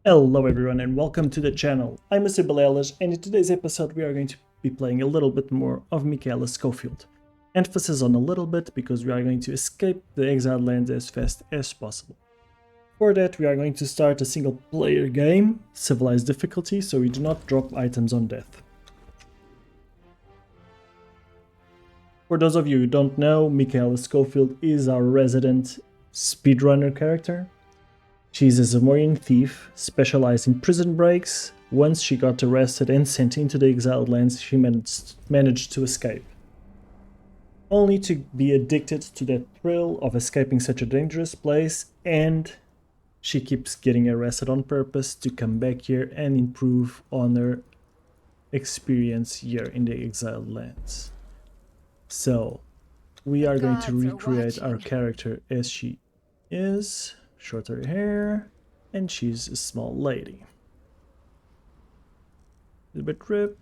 Hello everyone and welcome to the channel. I'm Mr. Balelas and in today's episode we are going to be playing a little bit more of Michaela Schofield. Emphasis on a little bit because we are going to escape the exiled lands as fast as possible. For that we are going to start a single player game, civilized difficulty, so we do not drop items on death. For those of you who don't know, Michaela Schofield is our resident speedrunner character. She's a Zamorian thief, specialized in prison breaks. Once she got arrested and sent into the exiled lands, she managed to escape. Only to be addicted to that thrill of escaping such a dangerous place, and she keeps getting arrested on purpose to come back here and improve on her experience here in the exiled lands. So, we are going to recreate our character as she is. Shorter hair, and she's a small lady. A little bit rip,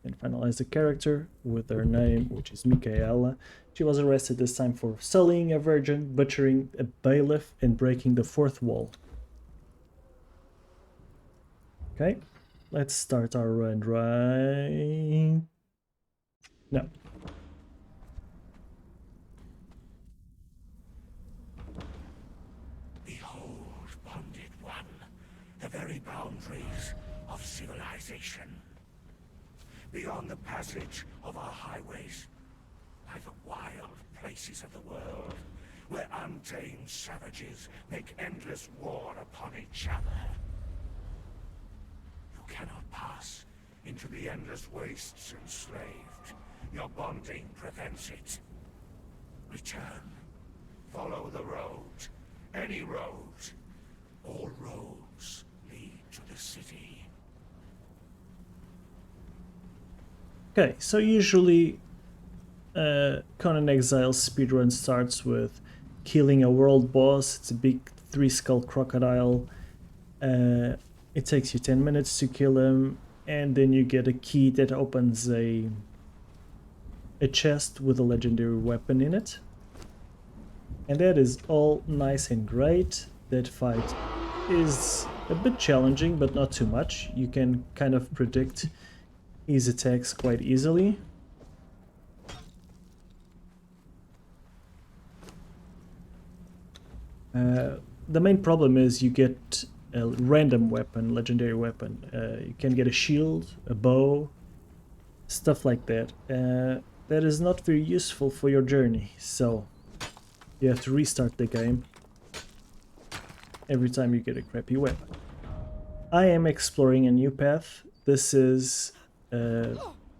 and finalize the character with her name, which is Michaela. She was arrested this time for sullying a virgin, butchering a bailiff, and breaking the fourth wall. Okay, let's start our run right... No. Behold, bonded one, the very boundaries of civilization. Beyond the passage of our highways lie the wild places of the world, where untamed savages make endless war upon each other. You cannot pass into the endless wastes enslaved. Your bonding prevents it. Return. Follow the road. Any road. All roads lead to the city. Okay, so usually Conan Exiles speedrun starts with killing a world boss. It's a big 3-skull crocodile. It takes you 10 minutes to kill him, and then you get a key that opens a chest with a legendary weapon in it. And that is all nice and great. That fight is a bit challenging, but not too much. You can kind of predict his attacks quite easily. The main problem is you get a random weapon, legendary weapon. You can get a shield, a bow, stuff like that. That is not very useful for your journey, so you have to restart the game every time you get a crappy weapon. I am exploring a new path. This is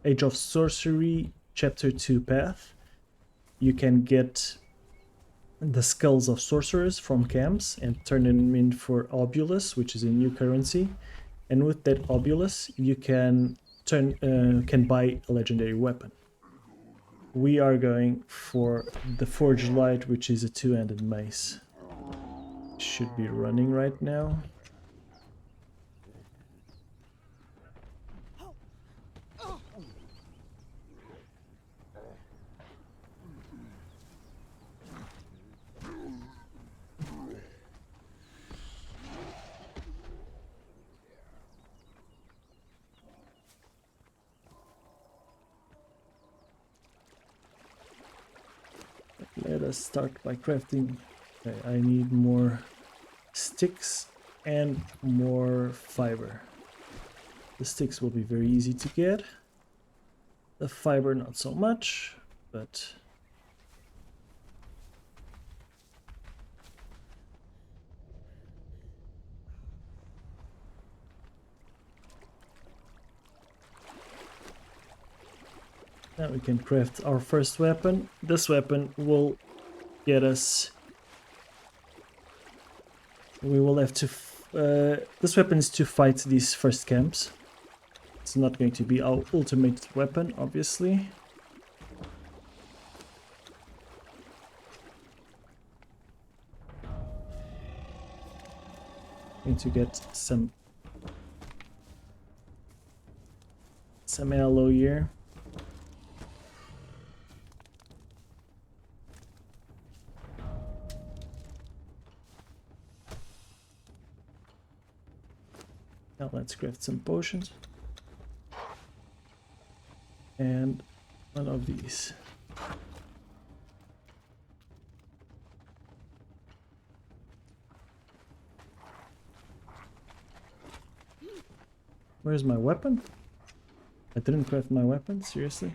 Age of Sorcery Chapter 2 path. You can get the skulls of sorcerers from camps and turn them in for obulus, which is a new currency. And with that obulus, you can buy a legendary weapon. We are going for the Forged Light, which is a two-handed mace. Should be running right now. Let us start by crafting. Okay, I need more sticks and more fiber. The sticks will be very easy to get. The fiber not so much, but now we can craft our first weapon. This weapon will get us... We will have to... this weapon is to fight these first camps. It's not going to be our ultimate weapon, obviously. Need to get some alloy here. Now let's craft some potions. And one of these. Where's my weapon? I didn't craft my weapon, seriously?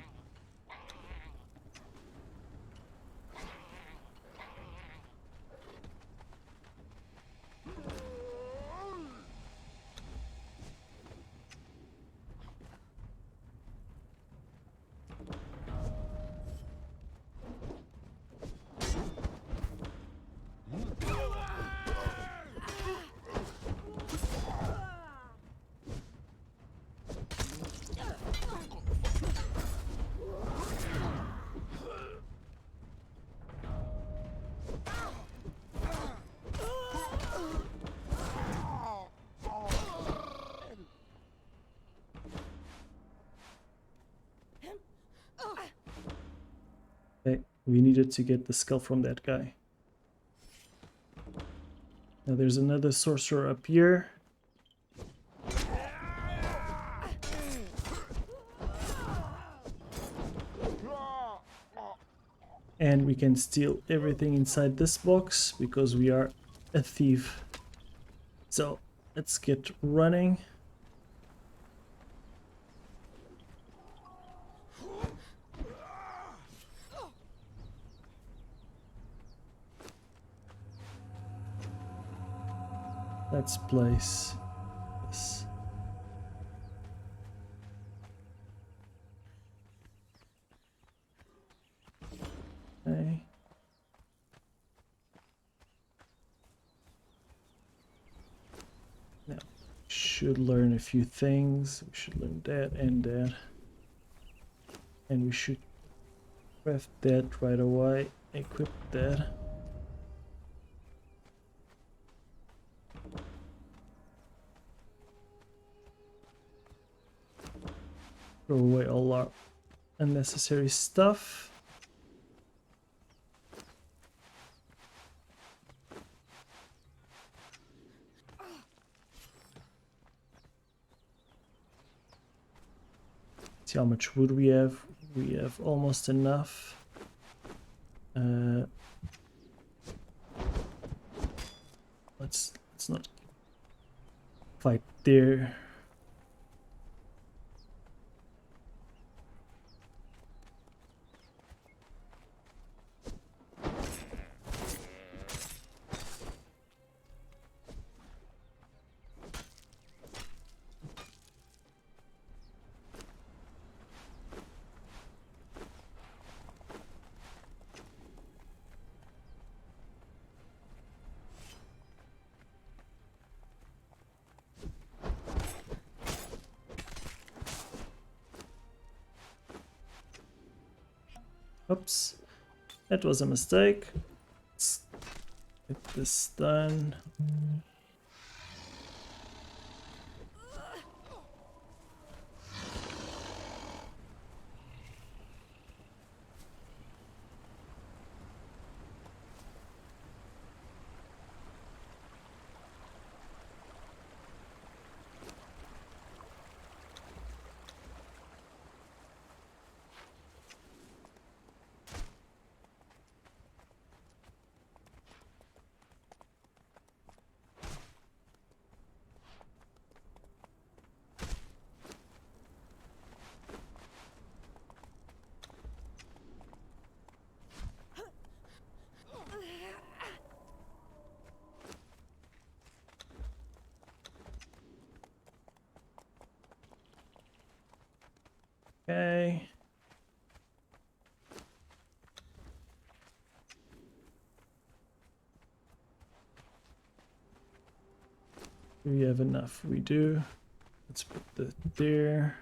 Okay, we needed to get the skull from that guy. Now there's another sorcerer up here. And we can steal everything inside this box because we are a thief. So let's get running. Let's place this. Okay. Now, should learn a few things. We should learn that and that. And we should craft that right away. Equip that. Throw away all our unnecessary stuff. See how much wood we have. We have almost enough. Let's not fight there. Oops, that was a mistake. Let's get this done. Okay. Do we have enough? We do. Let's put that there.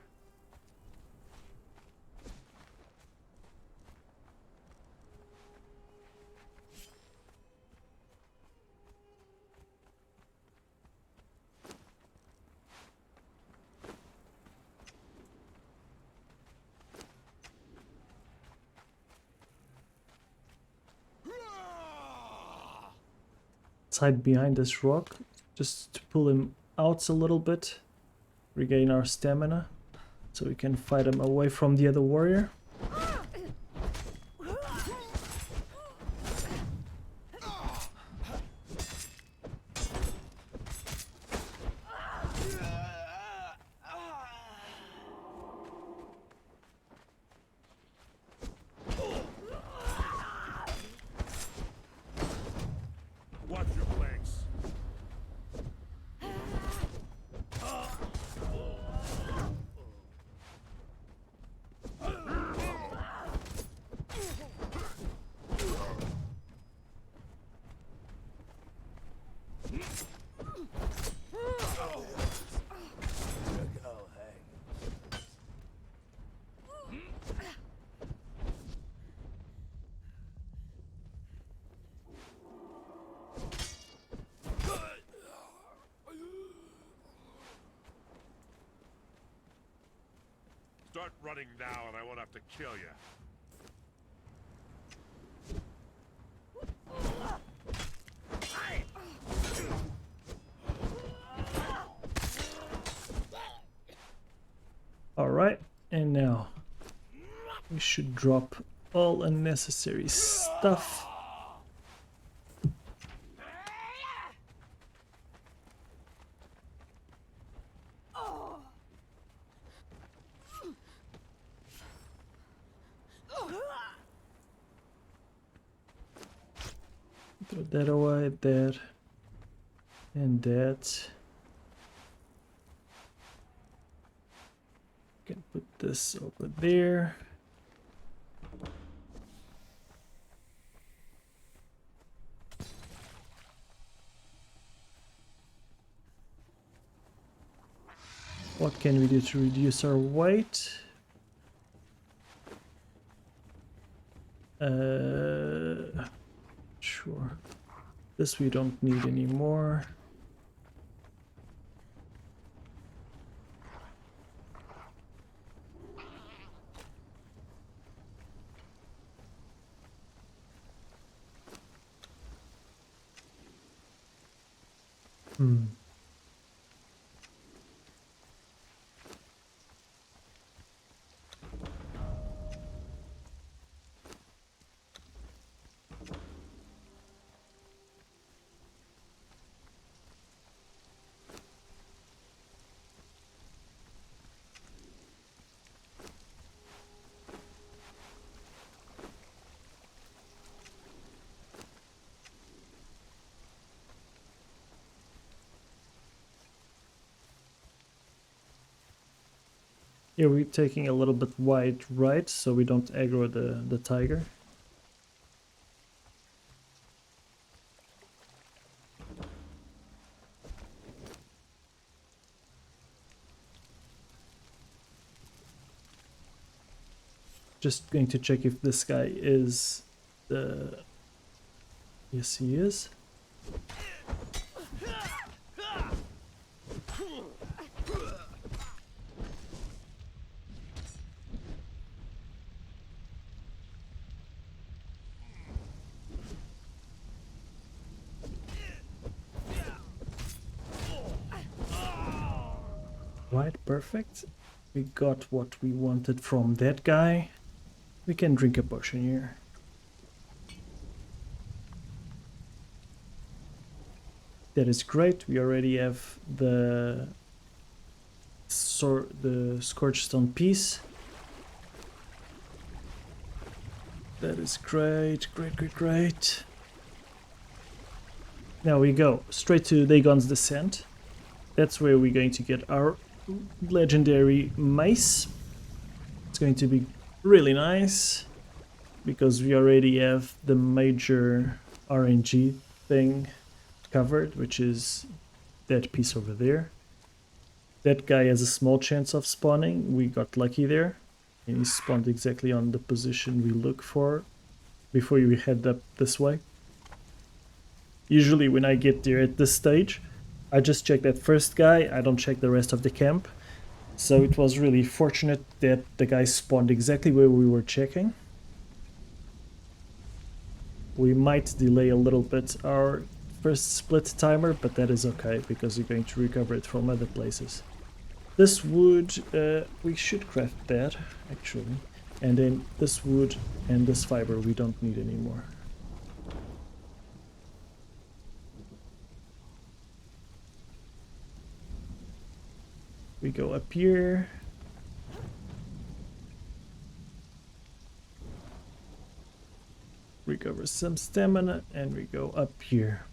Let's hide behind this rock just to pull him out a little bit. regain our stamina so we can fight him away from the other warrior. Watch your flanks. Start running now and I won't have to kill you. Alright, and now we should drop all unnecessary stuff. Throw that away, that, and that. Can put this over there. What can we do to reduce our weight? Sure. This we don't need anymore. Here we're taking a little bit wide right so we don't aggro the tiger. Just going to check if this guy is the... Yes, he is. Right, perfect. We got what we wanted from that guy. We can drink a potion here. That is great. We already have the Scorched Stone piece. That is great, great. Now we go straight to Dagon's Descent. That's where we're going to get our legendary mace. It's going to be really nice because we already have the major RNG thing covered, which is that piece over there. That guy has a small chance of spawning. We got lucky there and he spawned exactly on the position we look for before we head up this way. Usually when I get there at this stage, I just check that first guy, I don't check the rest of the camp. So it was really fortunate that the guy spawned exactly where we were checking. We might delay a little bit our first split timer, but that is okay because we're going to recover it from other places. This wood, we should craft that, actually. And then this wood and this fiber we don't need anymore. We go up here. Recover some stamina and we go up here.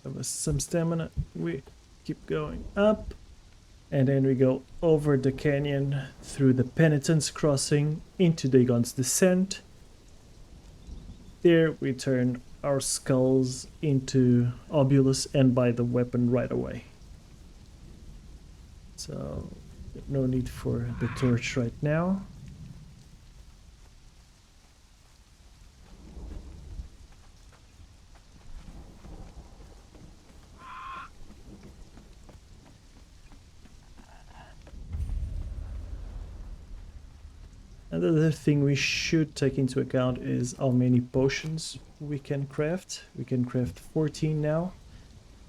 With some stamina, we keep going up, and then we go over the canyon through the Penitence Crossing into Dagon's Descent. There we turn our skulls into Obulus and buy the weapon right away. So no need for the torch right now. Another thing we should take into account is how many potions we can craft. We can craft 14 now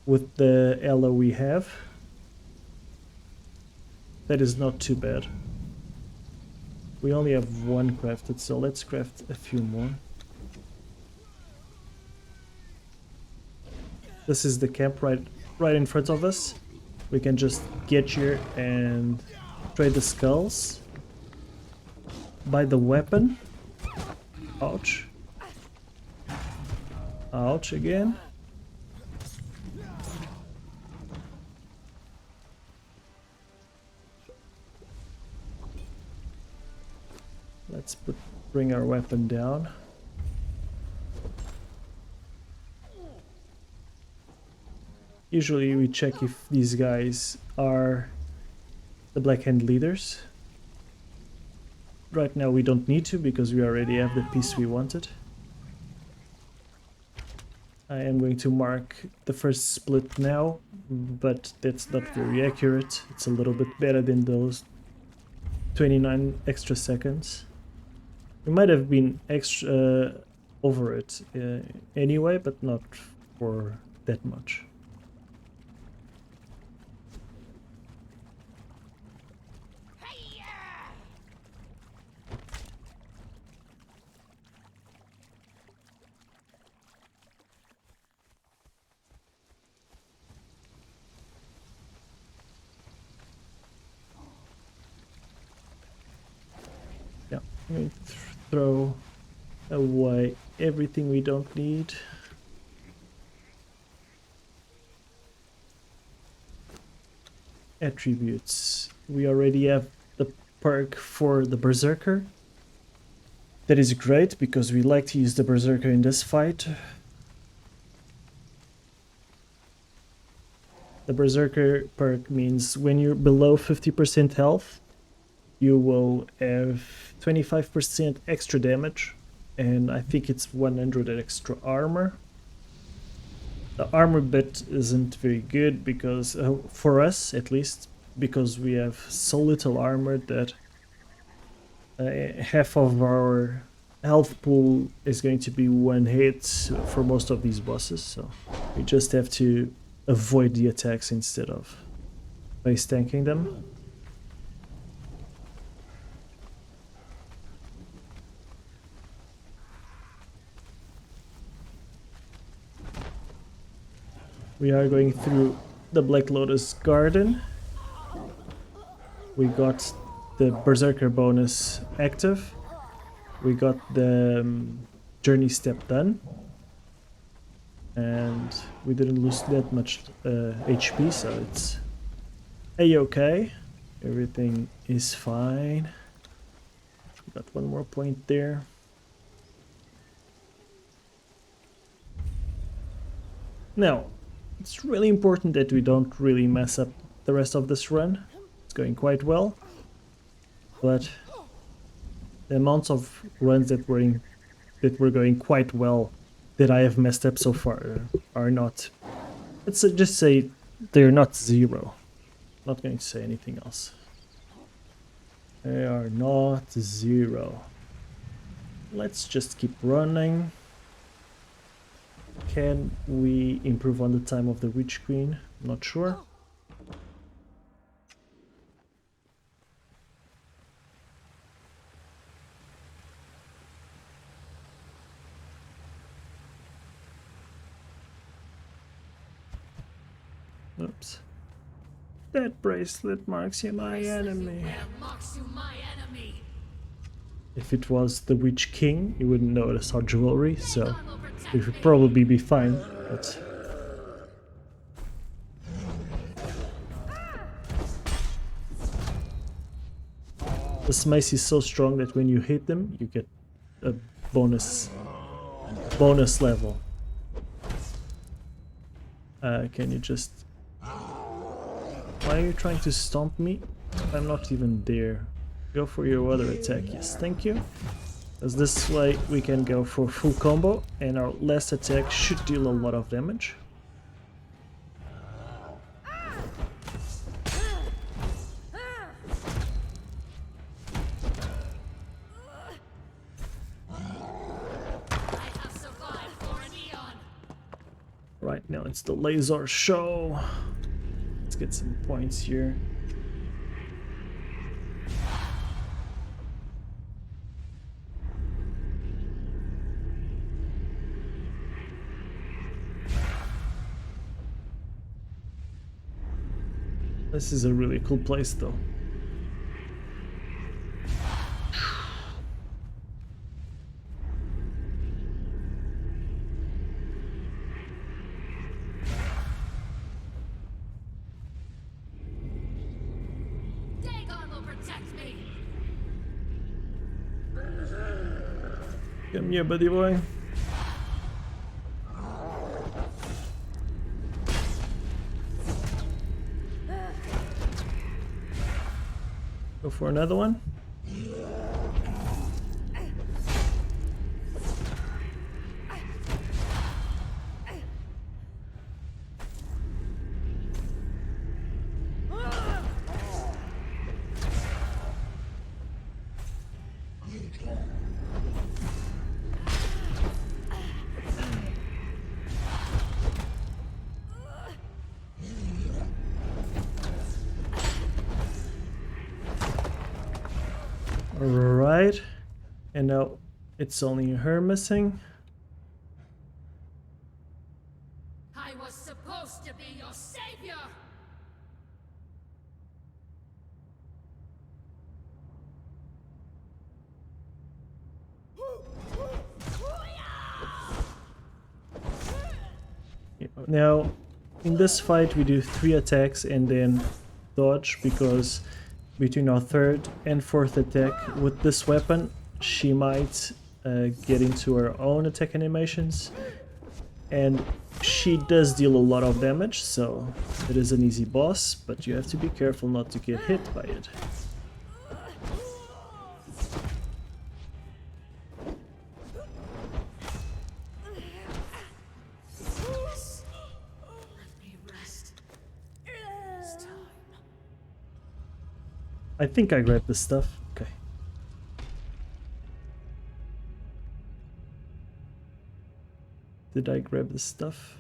with the elo we have. That is not too bad. We only have one crafted, so let's craft a few more. This is the camp right in front of us. We can just get here and trade the skulls. Buy the weapon. Ouch. Ouch again. Let's bring our weapon down. Usually we check if these guys are the Black Hand leaders. Right now we don't need to because we already have the piece we wanted. I am going to mark the first split now, but that's not very accurate. It's a little bit better than those 29 extra seconds. We might have been extra over it anyway, but not for that much. Yeah, I'm going to throw away everything we don't need. Attributes. We already have the perk for the Berserker. That is great because we like to use the Berserker in this fight. The Berserker perk means when you're below 50% health, you will have 25% extra damage, and I think it's 100 extra armor. The armor bit isn't very good because, for us at least, because we have so little armor that half of our health pool is going to be one hit for most of these bosses, so we just have to avoid the attacks instead of base tanking them. We are going through the Black Lotus Garden. We got the Berserker bonus active. We got the journey step done. And we didn't lose that much HP, so it's a-okay. Everything is fine. We got one more point there. Now, it's really important that we don't really mess up the rest of this run. It's going quite well, but the amounts of runs that were going quite well that I have messed up so far are not. Let's just say they're not zero. Not going to say anything else. They are not 0. Let's just keep running. Can we improve on the time of the Witch Queen? Not sure. Oops. That bracelet marks you my enemy. If it was the Witch King, you wouldn't notice our jewelry, so we would probably be fine, but... This mace is so strong that when you hit them, you get a bonus level. Can you just... Why are you trying to stomp me? I'm not even there. Go for your other attack, yes, thank you. As this way we can go for full combo and our last attack should deal a lot of damage. Right now it's the laser show. Let's get some points here. This is a really cool place though. Come here, buddy boy. Go for another one. Alright, and now it's only her missing. I was supposed to be your savior! Now, in this fight we do 3 attacks and then dodge, because between our 3rd and 4th attack with this weapon she might get into her own attack animations, and she does deal a lot of damage, so it is an easy boss, but you have to be careful not to get hit by it. I think I grabbed the stuff. Okay. Did I grab the stuff?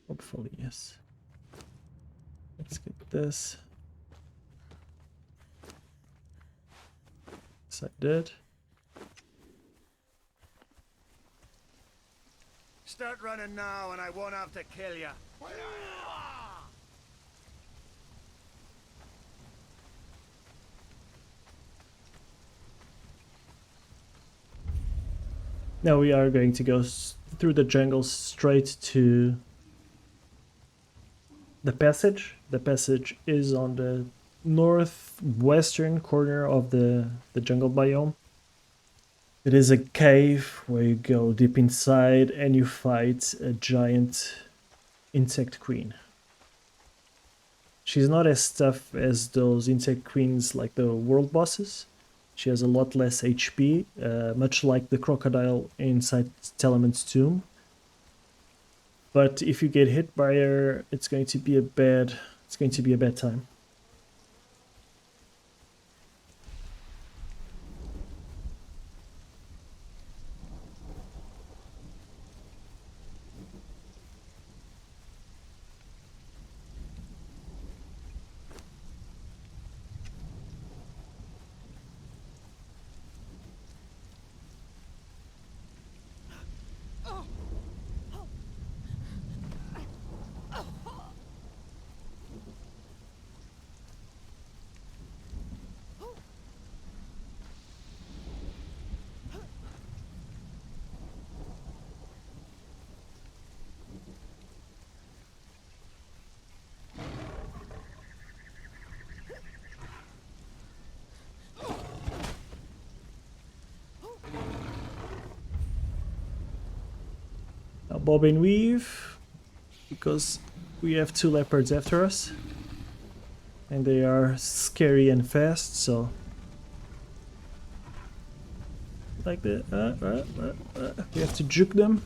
Hopefully, yes. Let's get this. Yes, I did. Start running now and I won't have to kill you. Now we are going to go through the jungle straight to the passage. The passage is on the northwestern corner of the jungle biome. It is a cave where you go deep inside and you fight a giant insect queen. She's not as tough as those insect queens like the world bosses. She has a lot less HP, much like the crocodile inside Telement's tomb. But if you get hit by her, it's going to be a bad time. bob and weave, because we have 2 leopards after us. And they are scary and fast, so... Like that. We have to juke them.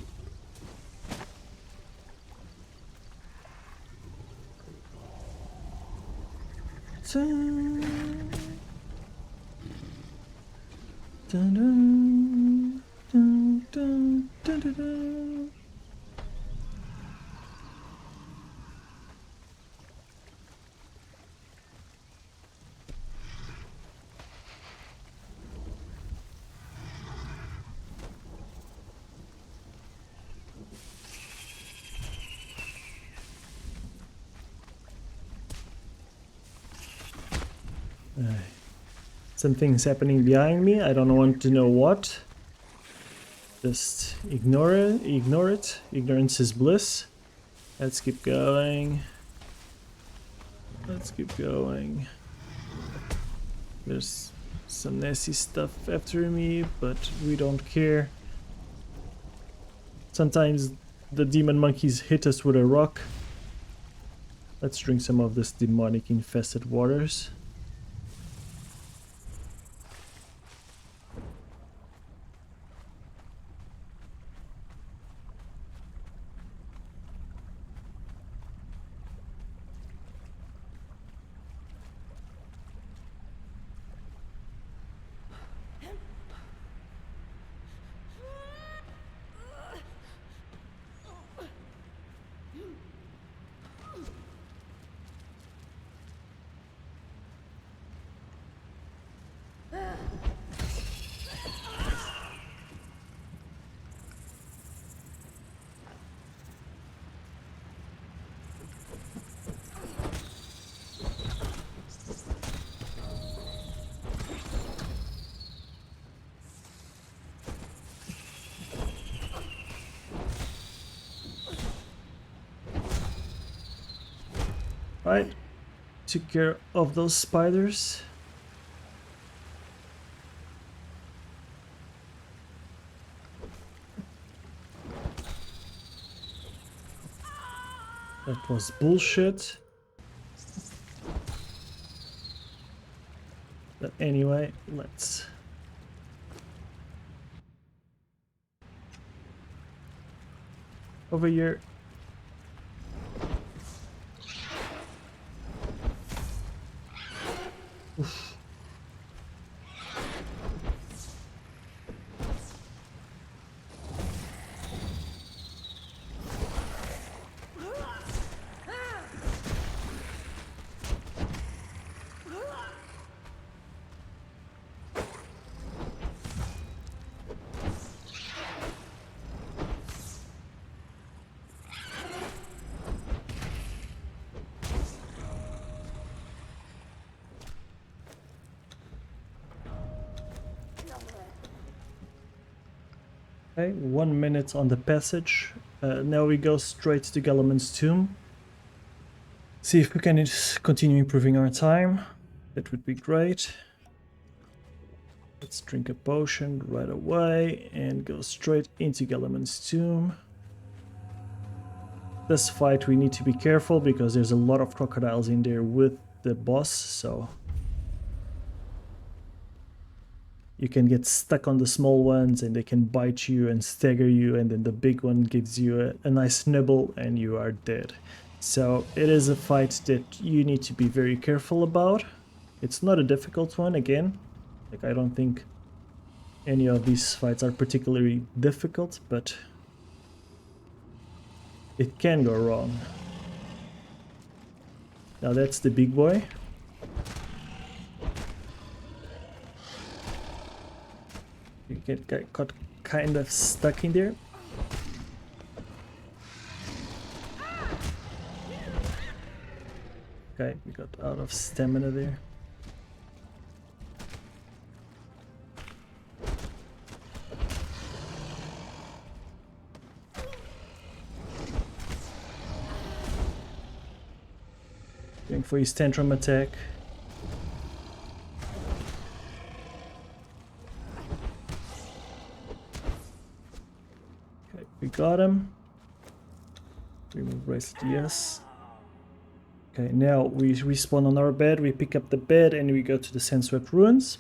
Dun, dun, dun, dun, dun, dun, dun, dun. Something's happening behind me. I don't want to know what. Just ignore it. Ignore it. Ignorance is bliss. Let's keep going. Let's keep going. There's some nasty stuff after me, but we don't care. Sometimes the demon monkeys hit us with a rock. Let's drink some of this demonic infested waters. Right, took care of those spiders. That was bullshit. But anyway, let's... Over here. Oof. Okay, 1 minute on the passage. Now we go straight to Galaman's tomb. See if we can just continue improving our time. That would be great. Let's drink a potion right away and go straight into Galaman's tomb. This fight we need to be careful because there's a lot of crocodiles in there with the boss, so... You can get stuck on the small ones and they can bite you and stagger you, and then the big one gives you a nice nibble and you are dead. So it is a fight that you need to be very careful about. It's not a difficult one, again. Like, I don't think any of these fights are particularly difficult, but it can go wrong. Now that's the big boy. You get got kind of stuck in there. Okay, we got out of stamina there. Going for his tantrum attack. We got him. Remove bracelet, yes. Okay, now we respawn on our bed, we pick up the bed and we go to the Sandswept Ruins.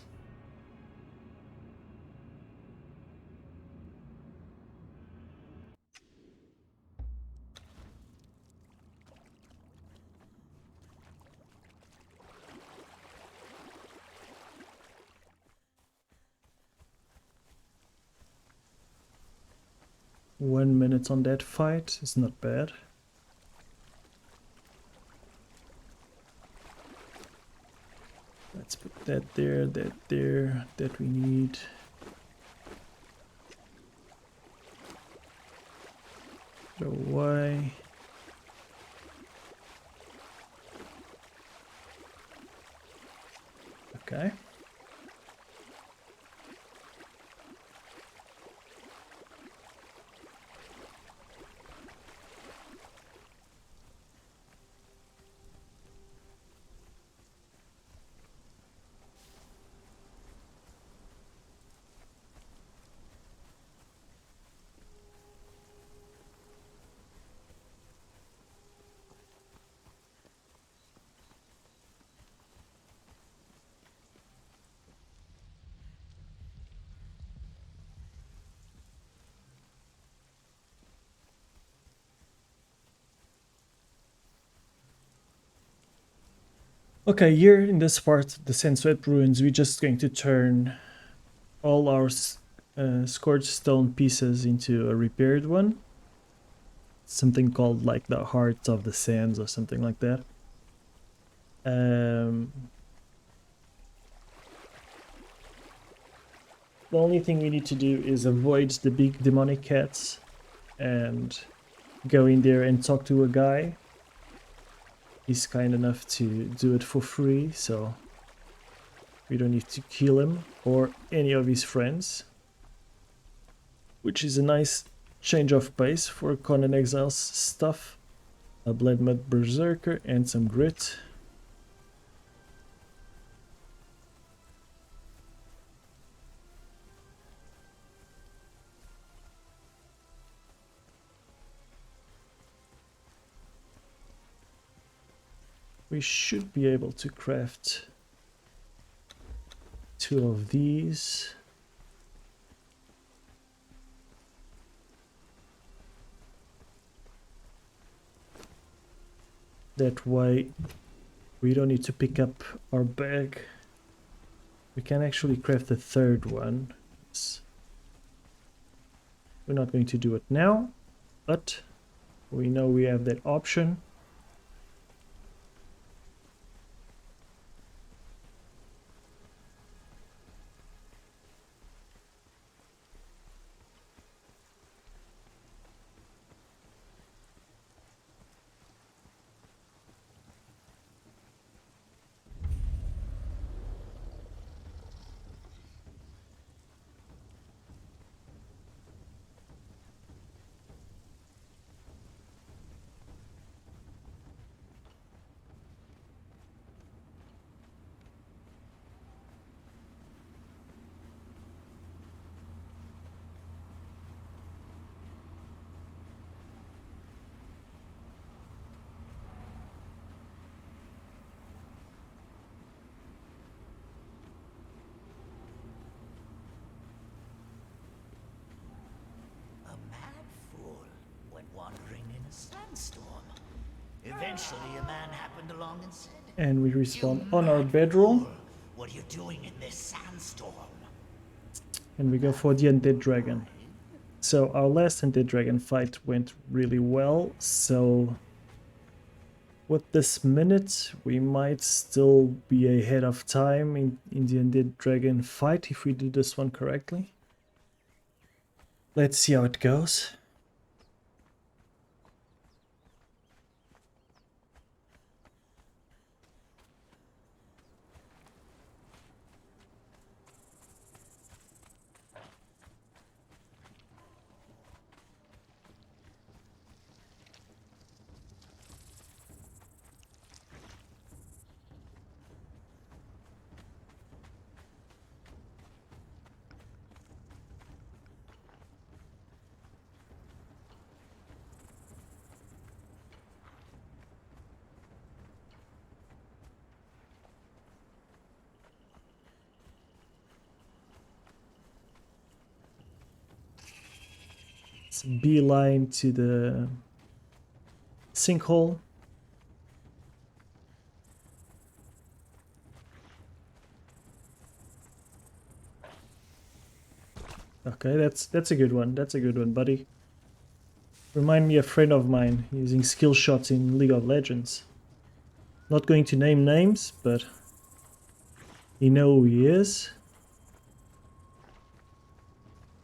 One minute on that fight is not bad. Let's put that there, that we need. Throw away. Okay. Okay, here in this part, the Sandswept Ruins, we're just going to turn all our scorched stone pieces into a repaired one. Something called like the Heart of the Sands or something like that. The only thing we need to do is avoid the big demonic cats and go in there and talk to a guy. He's kind enough to do it for free, so we don't need to kill him or any of his friends. Which is a nice change of pace for Conan Exiles stuff. A Blood Mud Berserker and some grit. We should be able to craft 2 of these. That way we don't need to pick up our bag. We can actually craft the 3rd one. We're not going to do it now, but we know we have that option. Eventually, a man happened along and said, And we respawn "You on our mad bedroll. fool, what are you doing in this sandstorm?" And we go for the Undead Dragon. So our last Undead Dragon fight went really well, so with this minute we might still be ahead of time in the Undead Dragon fight if we do this one correctly. Let's see how it goes. Let's beeline to the sinkhole. Okay, that's a good one. That's a good one, buddy. Remind me a friend of mine using skill shots in League of Legends. Not going to name names, but you know who he is.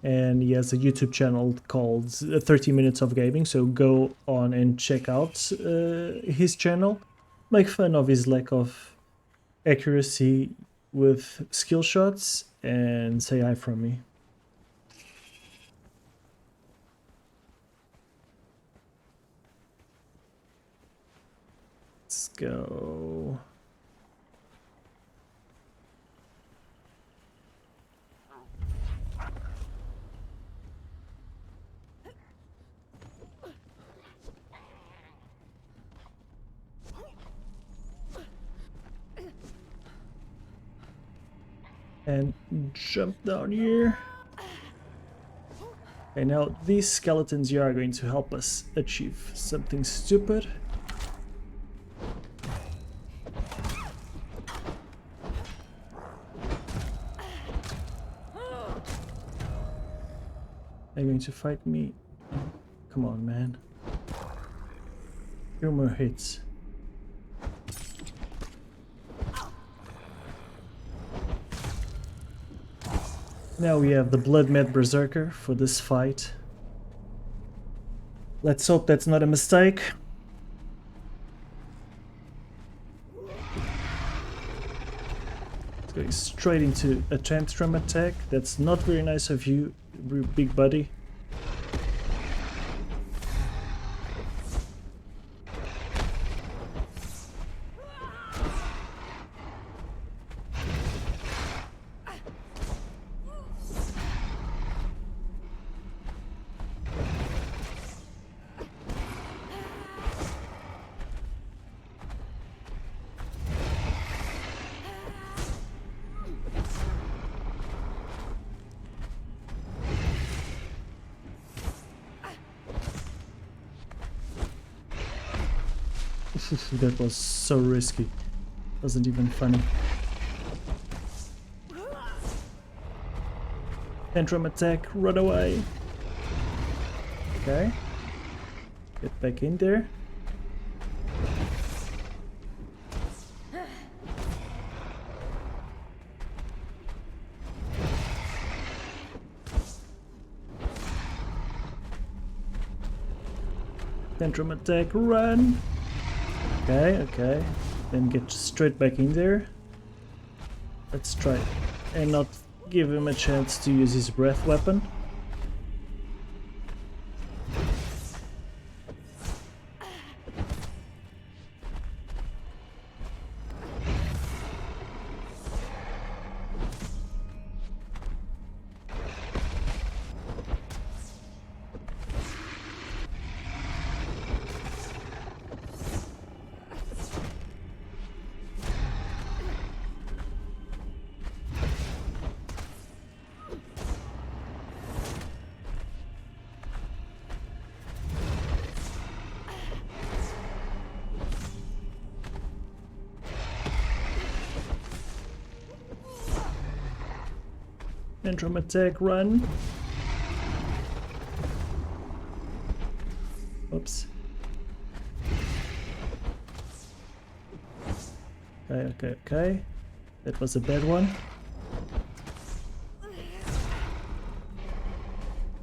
And he has a YouTube channel called 30 Minutes of Gaming, so go on and check out his channel. Make fun of his lack of accuracy with skill shots and say hi from me. Let's go. And jump down here. Okay, now these skeletons here are going to help us achieve something stupid. Are you going to fight me? Come on, man. Few more hits. Now we have the Blood Mad Berserker for this fight. Let's hope that's not a mistake. It's going straight into a tantrum attack. That's not very nice of you, big buddy. That was so risky. Wasn't even funny. Tantrum attack, run away. Okay. Get back in there. Tantrum attack, run. Okay, okay. Then get straight back in there. Let's try and not give him a chance to use his breath weapon. Tantrum attack, run. Oops. Okay. That was a bad one.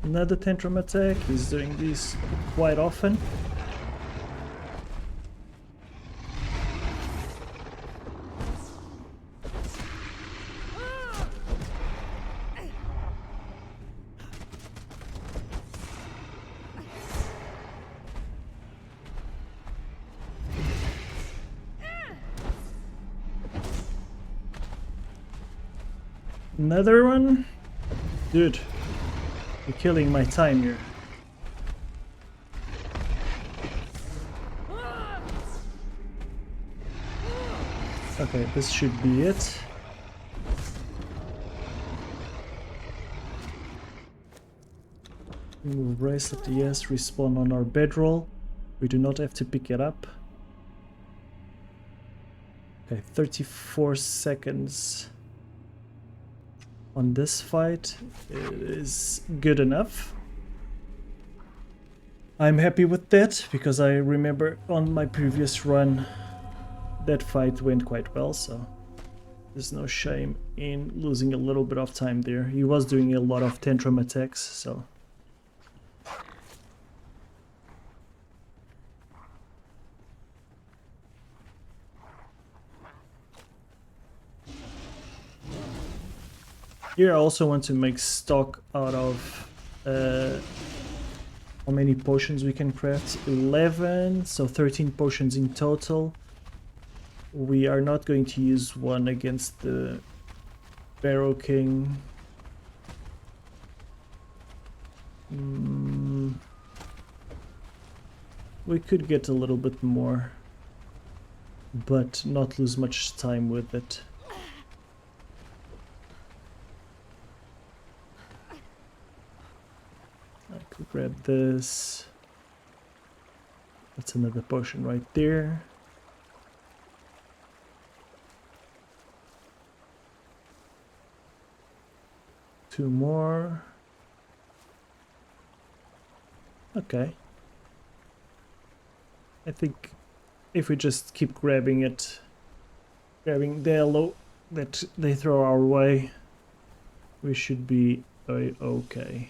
Another tantrum attack. He's doing these quite often. Another one? Dude, you're killing my time here. Okay, this should be it. Remove bracelet, yes. Respawn on our bedroll. We do not have to pick it up. Okay, 34 seconds on this fight is good enough. I'm happy with that because I remember on my previous run that fight went quite well, so there's no shame in losing a little bit of time there. He was doing a lot of tantrum attacks, so... Here I also want to make stock out of how many potions we can craft. 11, so 13 potions in total. We are not going to use one against the Barrow King. We could get a little bit more, but not lose much time with it. I could grab this. That's another potion right there. Two more. Okay. I think if we just keep grabbing it, grabbing the yellow that they throw our way, we should be okay.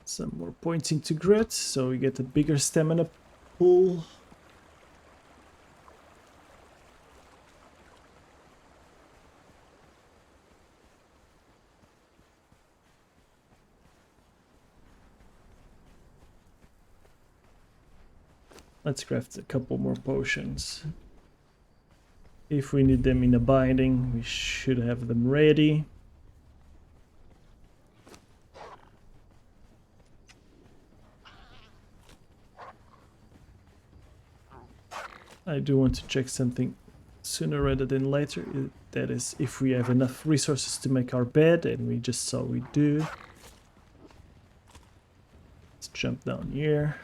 Some more points into grit, so we get a bigger stamina pool. Let's craft a couple more potions. If we need them in a binding, we should have them ready. I do want to check something sooner rather than later. That is, if we have enough resources to make our bed, and we just saw we do. Let's jump down here.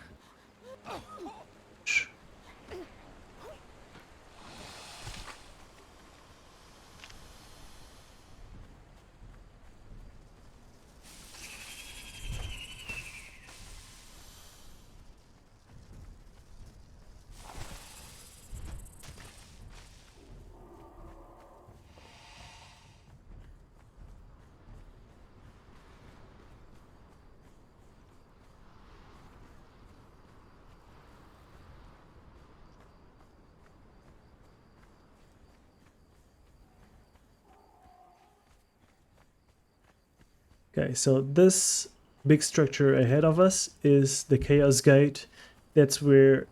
Okay, so this big structure ahead of us is the Chaos Gate. That's where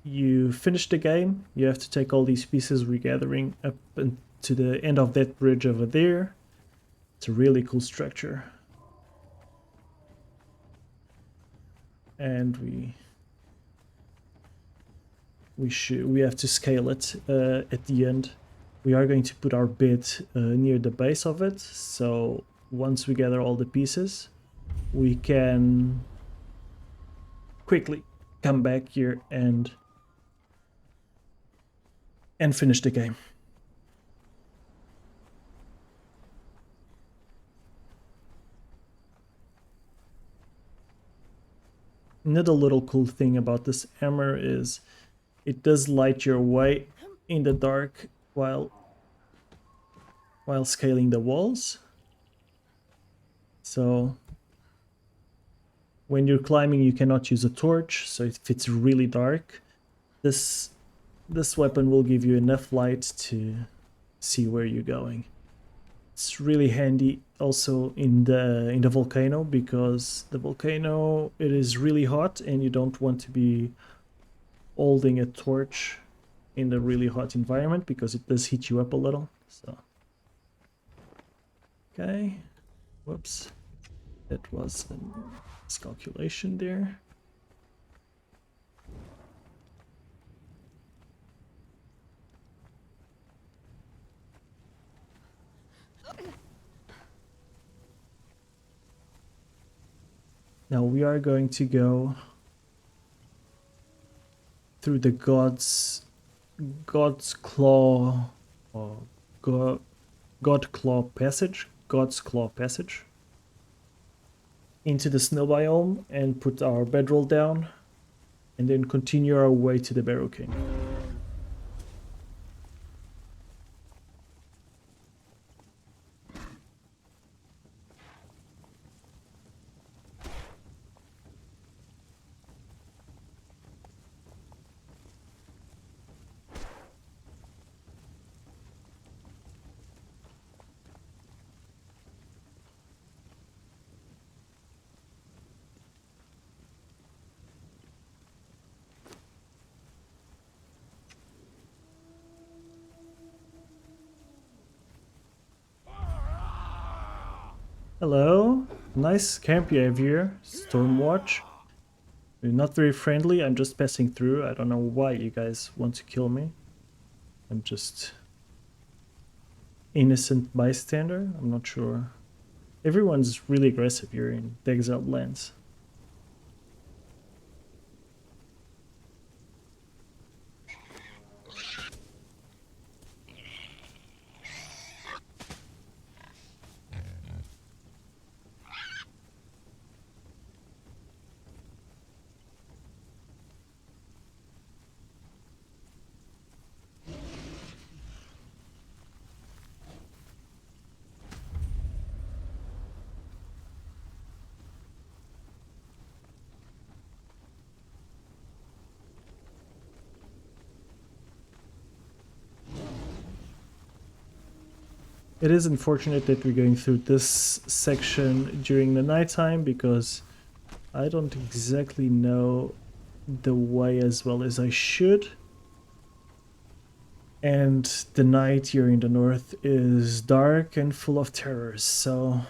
you finish the game. You have to take all these pieces we're gathering up to the end of that bridge over there. It's a really cool structure. And we have to scale it at the end. We are going to put our bed near the base of it, so once we gather all the pieces, we can quickly come back here and finish the game. Another little cool thing about this hammer is it does light your way in the dark while scaling the walls. So when you're climbing, you cannot use a torch, so if it's really dark, this this weapon will give you enough light to see where you're going. It's really handy also in the volcano, because the volcano, it is really hot and you don't want to be holding a torch in the really hot environment because it does heat you up a little. So okay, whoops, that was a miscalculation there. Now we are going to go through the God's Claw, or God Claw passage, God's Claw passage, into the snow biome and put our bedroll down, and then continue our way to the Barrow King. Hello, nice camp you have here, Stormwatch. You're not very friendly, I'm just passing through. I don't know why you guys want to kill me. I'm just innocent bystander, I'm not sure. Everyone's really aggressive here in the Exiled Lands. It is unfortunate that we're going through this section during the nighttime, because I don't exactly know the way as well as I should. And the night here in the north is dark and full of terrors, so...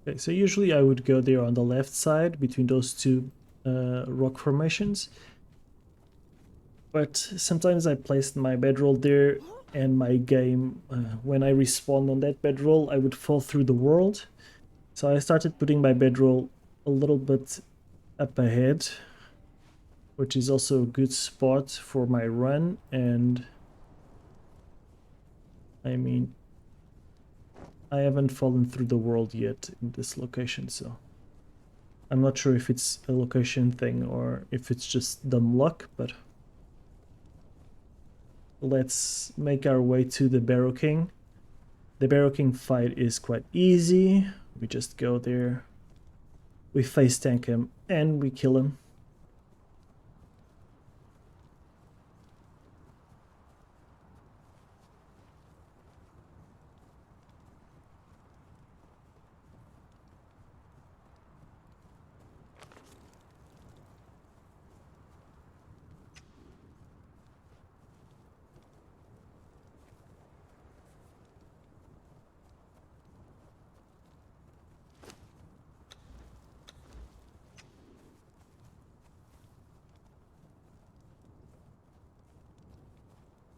Okay, so usually I would go there on the left side between those two rock formations. But sometimes I placed my bedroll there, and my game, when I respawned on that bedroll, I would fall through the world. So I started putting my bedroll a little bit up ahead, which is also a good spot for my run. And I mean, I haven't fallen through the world yet in this location, so I'm not sure if it's a location thing or if it's just dumb luck, but let's make our way to the Barrow King. The Barrow King fight is quite easy. We just go there, we face tank him, and we kill him.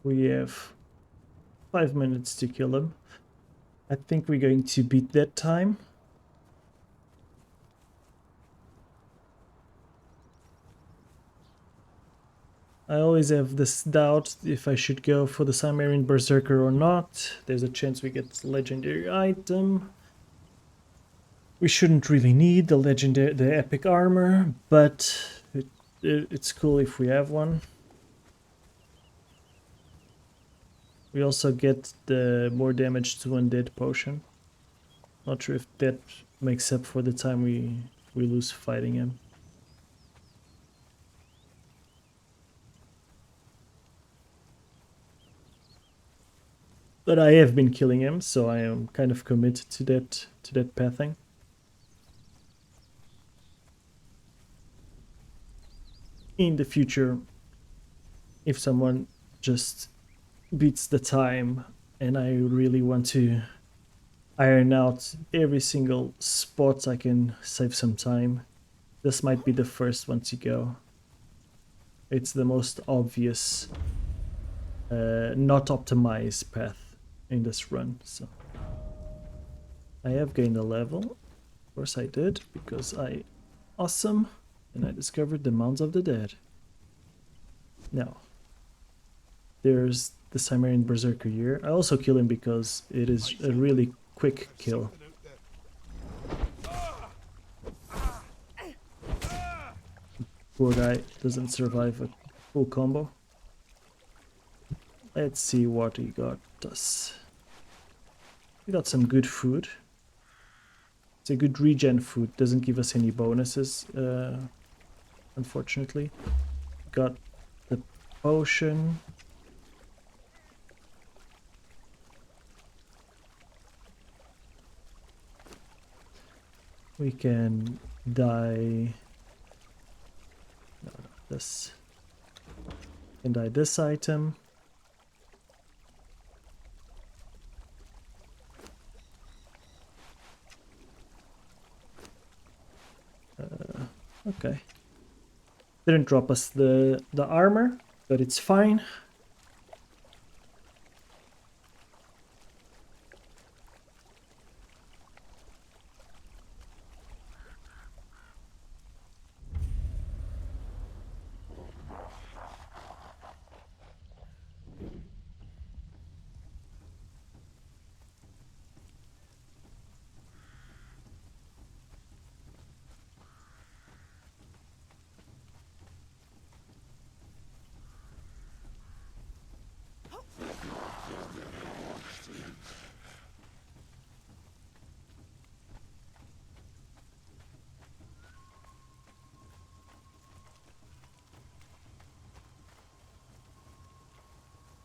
We have 5 minutes to kill him. I think we're going to beat that time. I always have this doubt if I should go for the Cimmerian Berserker or not. There's a chance we get legendary item. We shouldn't really need the epic armor, but it's cool if we have one. We also get the more damage to undead potion. Not sure if that makes up for the time we lose fighting him. But I have been killing him, so I am kind of committed to that pathing. In the future, if someone just beats the time and I really want to iron out every single spot, I can save some time. This might be the first one to go. It's the most obvious not optimized path in this run, so I have gained a level. Of course I did, because I awesome, and I discovered the Mounds of the Dead. Now there's the Cimmerian Berserker here. I also kill him because it is a really quick kill. Poor guy doesn't survive a full combo. Let's see what he got us. We got some good food. It's a good regen food. Doesn't give us any bonuses, unfortunately. Got the potion. We can dye this. Can dye this item. Okay. Didn't drop us the armor, but it's fine.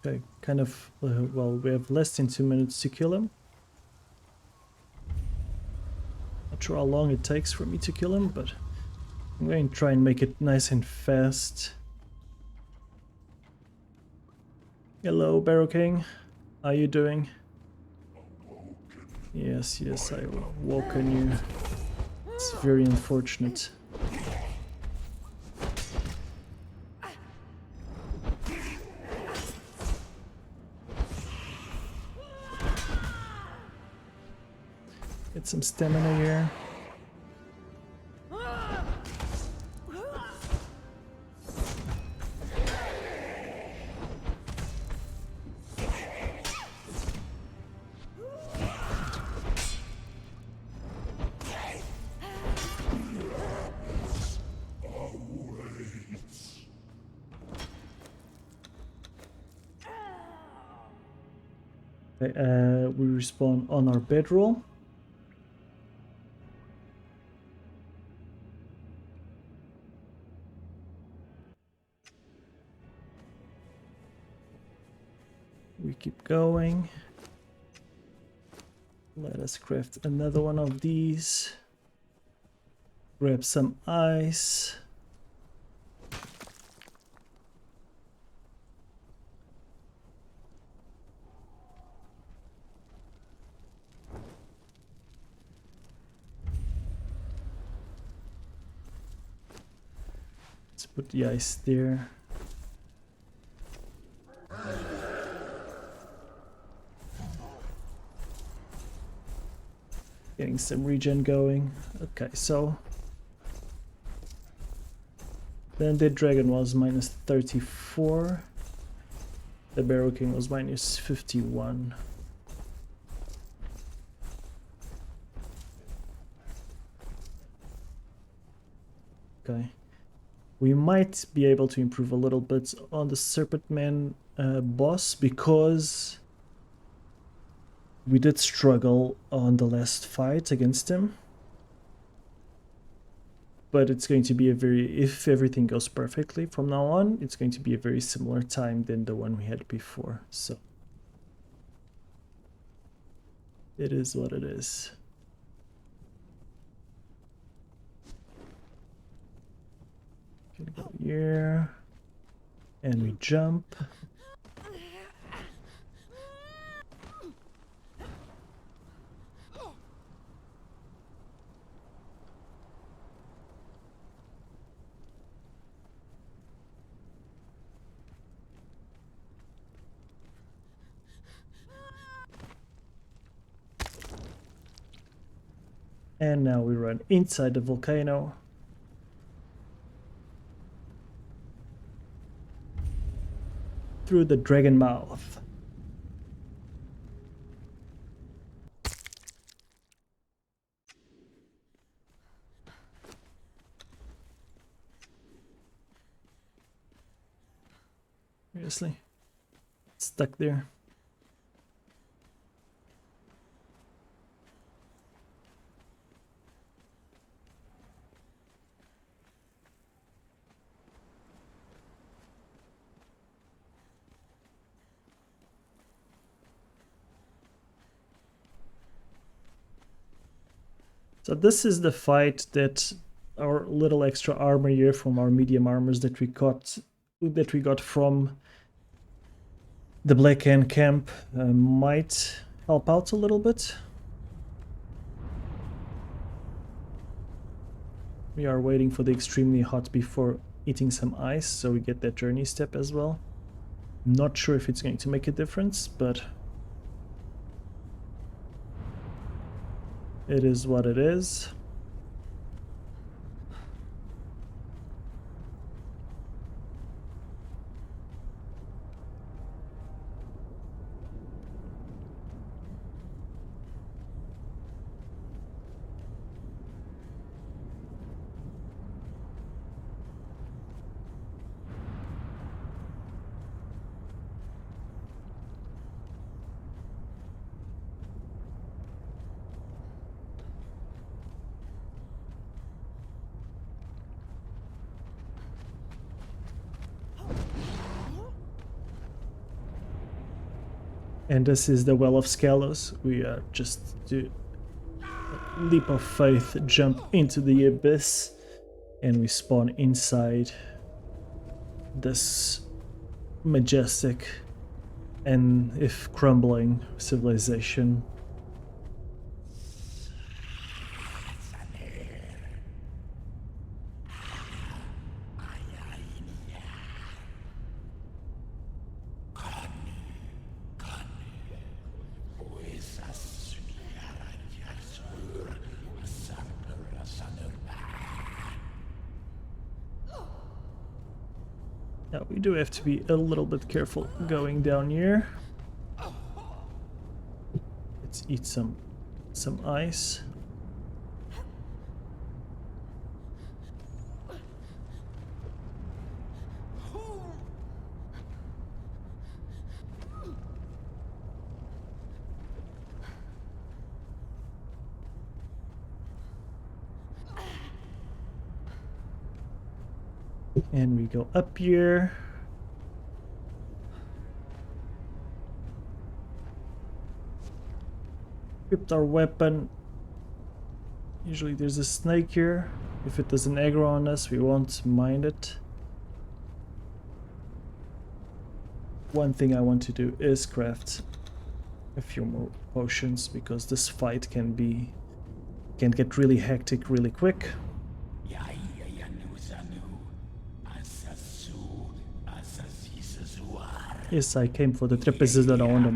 Okay, kind of, well, we have less than 2 minutes to kill him. Not sure how long it takes for me to kill him, but I'm going to try and make it nice and fast. Hello, Barrow King. How you doing? Yes, yes, I woken you. It's very unfortunate. Get some stamina here. Okay, we respawn on our bedroll. We keep going. Let us craft another one of these. Grab some ice. Let's put the ice there. Getting some regen going. Okay, so the Undead Dragon was minus 34. The Barrow King was minus 51. Okay. We might be able to improve a little bit on the Serpent Man boss because we did struggle on the last fight against him. But it's going to be a very, if everything goes perfectly from now on, it's going to be a very similar time than the one we had before. So it is what it is. Gonna go here, and we jump. And now we run inside the volcano. Through the dragon mouth. Seriously? It's stuck there. So this is the fight that our little extra armor here from our medium armors that we got from the Black Hand camp might help out a little bit. We are waiting for the extremely hot before eating some ice, so we get that journey step as well. Not sure if it's going to make a difference, but it is what it is. And this is the Well of Scalos. We just do a leap of faith, jump into the abyss, and we spawn inside this majestic and, if crumbling, civilization. Now we do have to be a little bit careful going down here. Let's eat some ice. And we go up here. Equipped our weapon. Usually there's a snake here. If it doesn't aggro on us, we won't mind it. One thing I want to do is craft a few more potions, because this fight can get really hectic really quick. Yes, I came for the trapezes that I want to.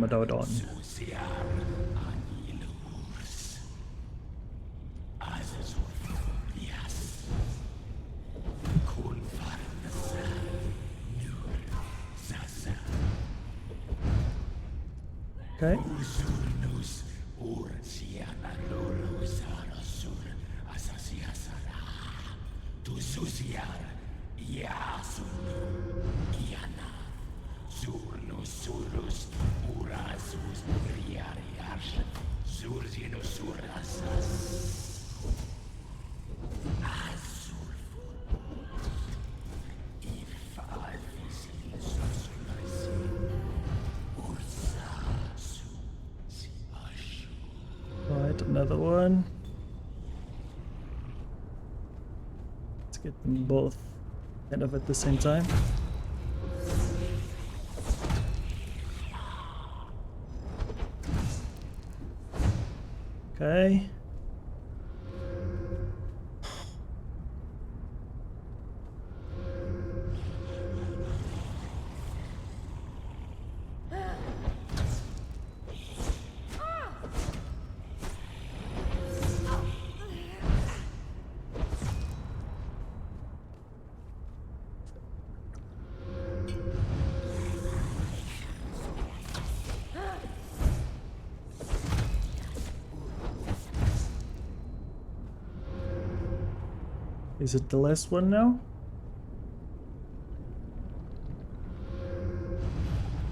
Okay. Usurnus ursiana lulus arasur asasiasara. Tususiar iasunu iana. Zurnus surus urasus riarias. Zursinus urasas. Azulfu. Ifavisil sorcery. Right, another one. Let's get them both kind of at the same time. Okay. Is it the last one now?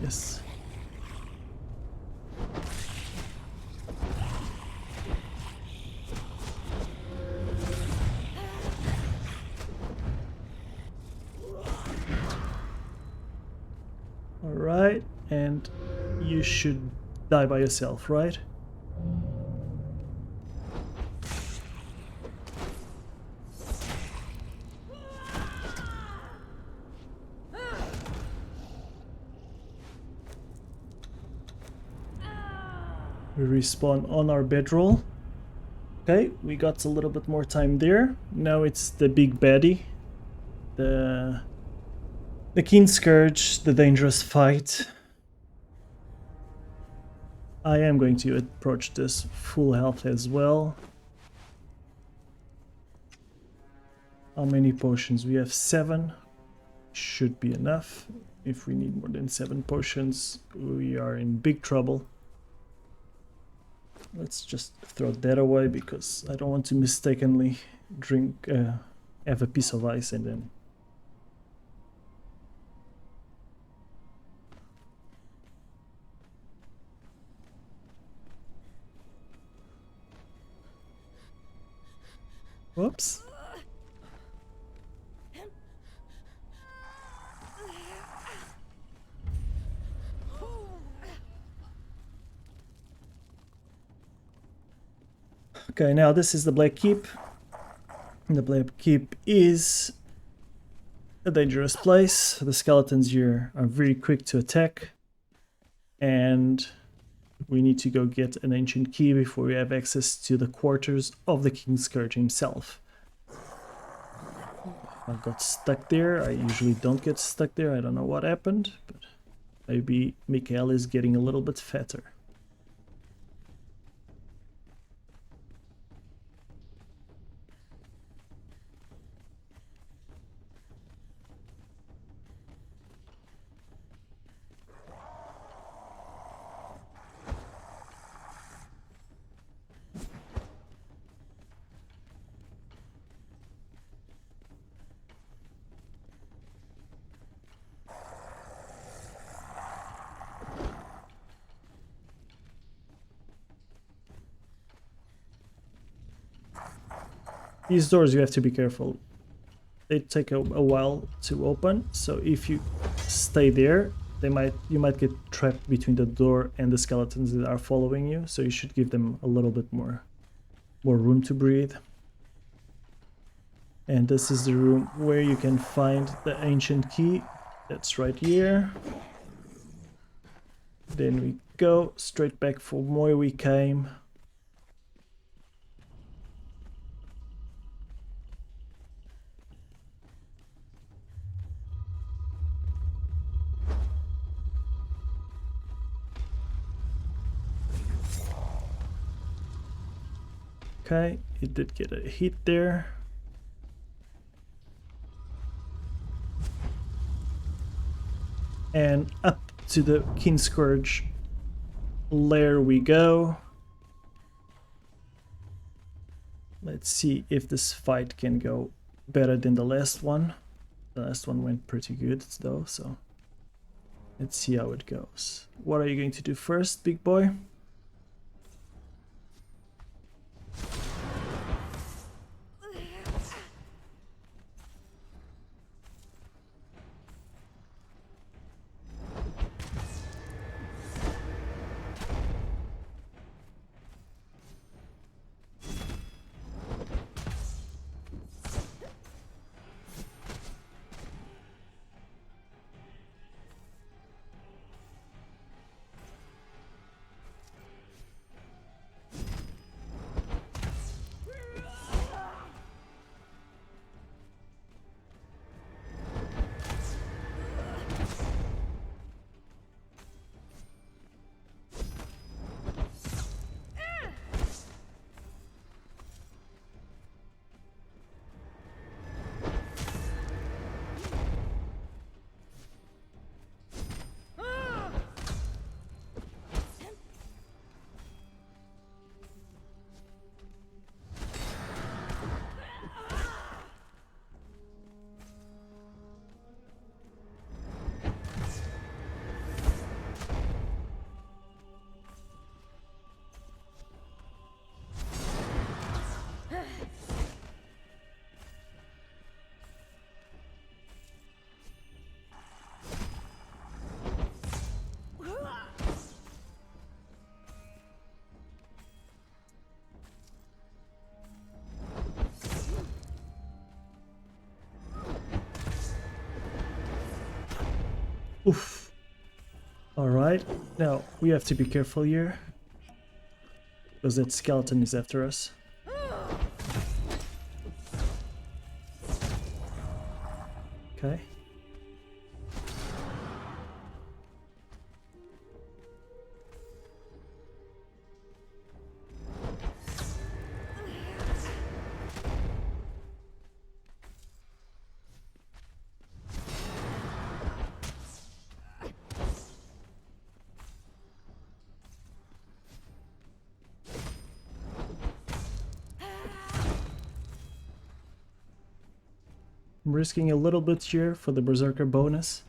Yes. All right, and you should die by yourself, right? We respawn on our bedroll. Okay, we got a little bit more time there. Now it's the big baddie. The Keen Scourge, the dangerous fight. I am going to approach this full health as well. How many potions? We have 7. Should be enough. If we need more than 7 potions, we are in big trouble. Let's just throw that away because I don't want to mistakenly drink, have a piece of ice and then... Whoops. Okay, now this is the Black Keep. The Black Keep is a dangerous place. The skeletons here are very quick to attack. And we need to go get an ancient key before we have access to the quarters of the King Scourge himself. I got stuck there. I usually don't get stuck there. I don't know what happened, but maybe Michaela is getting a little bit fatter. These doors you have to be careful. They take a while to open, so if you stay there, you might get trapped between the door and the skeletons that are following you, so you should give them a little bit more room to breathe. And this is the room where you can find the ancient key. That's right here. Then we go straight back from where we came. Okay, it did get a hit there. And up to the King Scourge There we go. Let's see if this fight can go better than the last one. The last one went pretty good though, so let's see how it goes. What are you going to do first, big boy? Oof. Alright, now we have to be careful here, because that skeleton is after us. Okay. I'm risking a little bit here for the Berserker bonus.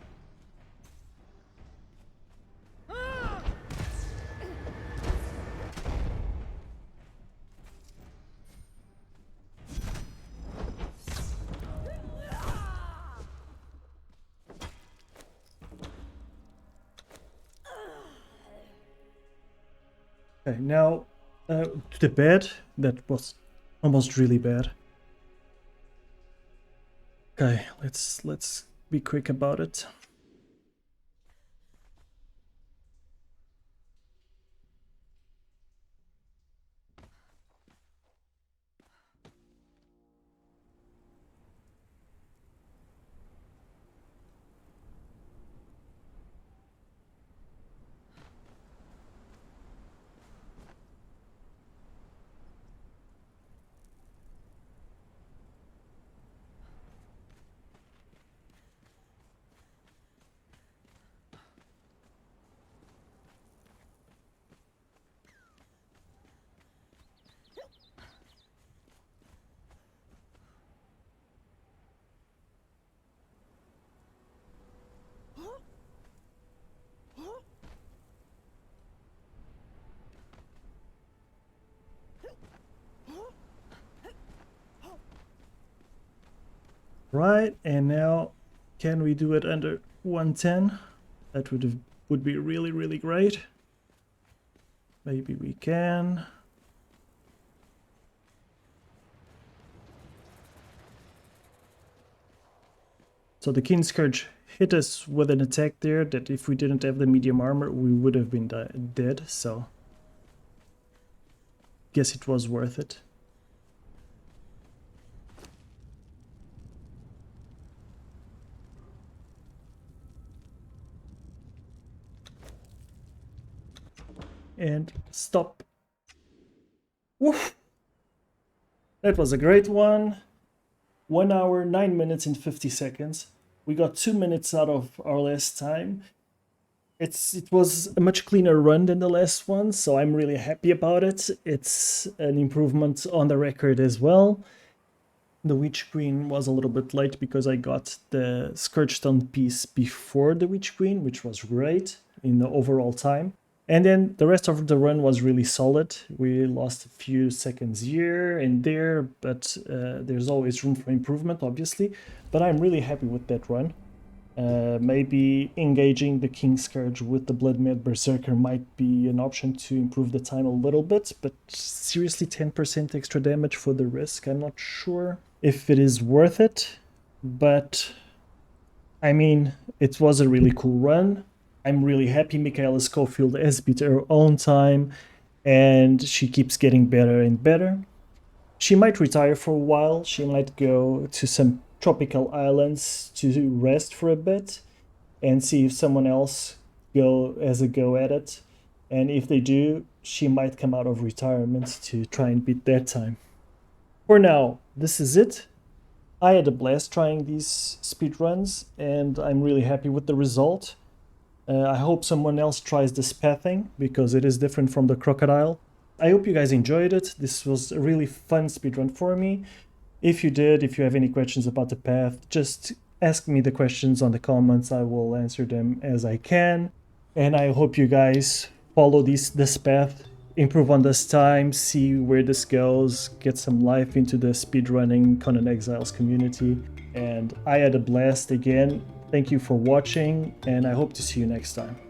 Okay, now to the bed. That was almost really bad. Okay, let's be quick about it. Right, and now can we do it under 110? That would be really great. Maybe we can. So the King Scourge hit us with an attack there that if we didn't have the medium armor we would have been dead, so guess it was worth it. And stop. Woof! That was a great one. 1 hour, 9 minutes and 50 seconds. We got 2 minutes out of our last time. It was a much cleaner run than the last one, so I'm really happy about it. It's an improvement on the record as well. The Witch Queen was a little bit late because I got the Scourgestone piece before the Witch Queen, which was great in the overall time. And then the rest of the run was really solid. We lost a few seconds here and there, but there's always room for improvement, obviously. But I'm really happy with that run. Maybe engaging the King Scourge with the Blood Mad Berserker might be an option to improve the time a little bit, but seriously 10% extra damage for the risk, I'm not sure if it is worth it, but I mean, it was a really cool run. I'm really happy Michaela Schofield has beat her own time, and she keeps getting better and better. She might retire for a while, she might go to some tropical islands to rest for a bit and see if someone else has a go at it. And if they do, she might come out of retirement to try and beat that time. For now, this is it. I had a blast trying these speedruns, and I'm really happy with the result. I hope someone else tries this pathing, because it is different from the crocodile. I hope you guys enjoyed it. This was a really fun speedrun for me. If you did, if you have any questions about the path, just ask me the questions on the comments. I will answer them as I can. And I hope you guys follow this path, improve on this time, see where this goes, get some life into the speedrunning Conan Exiles community. And I had a blast again. Thank you for watching, and I hope to see you next time.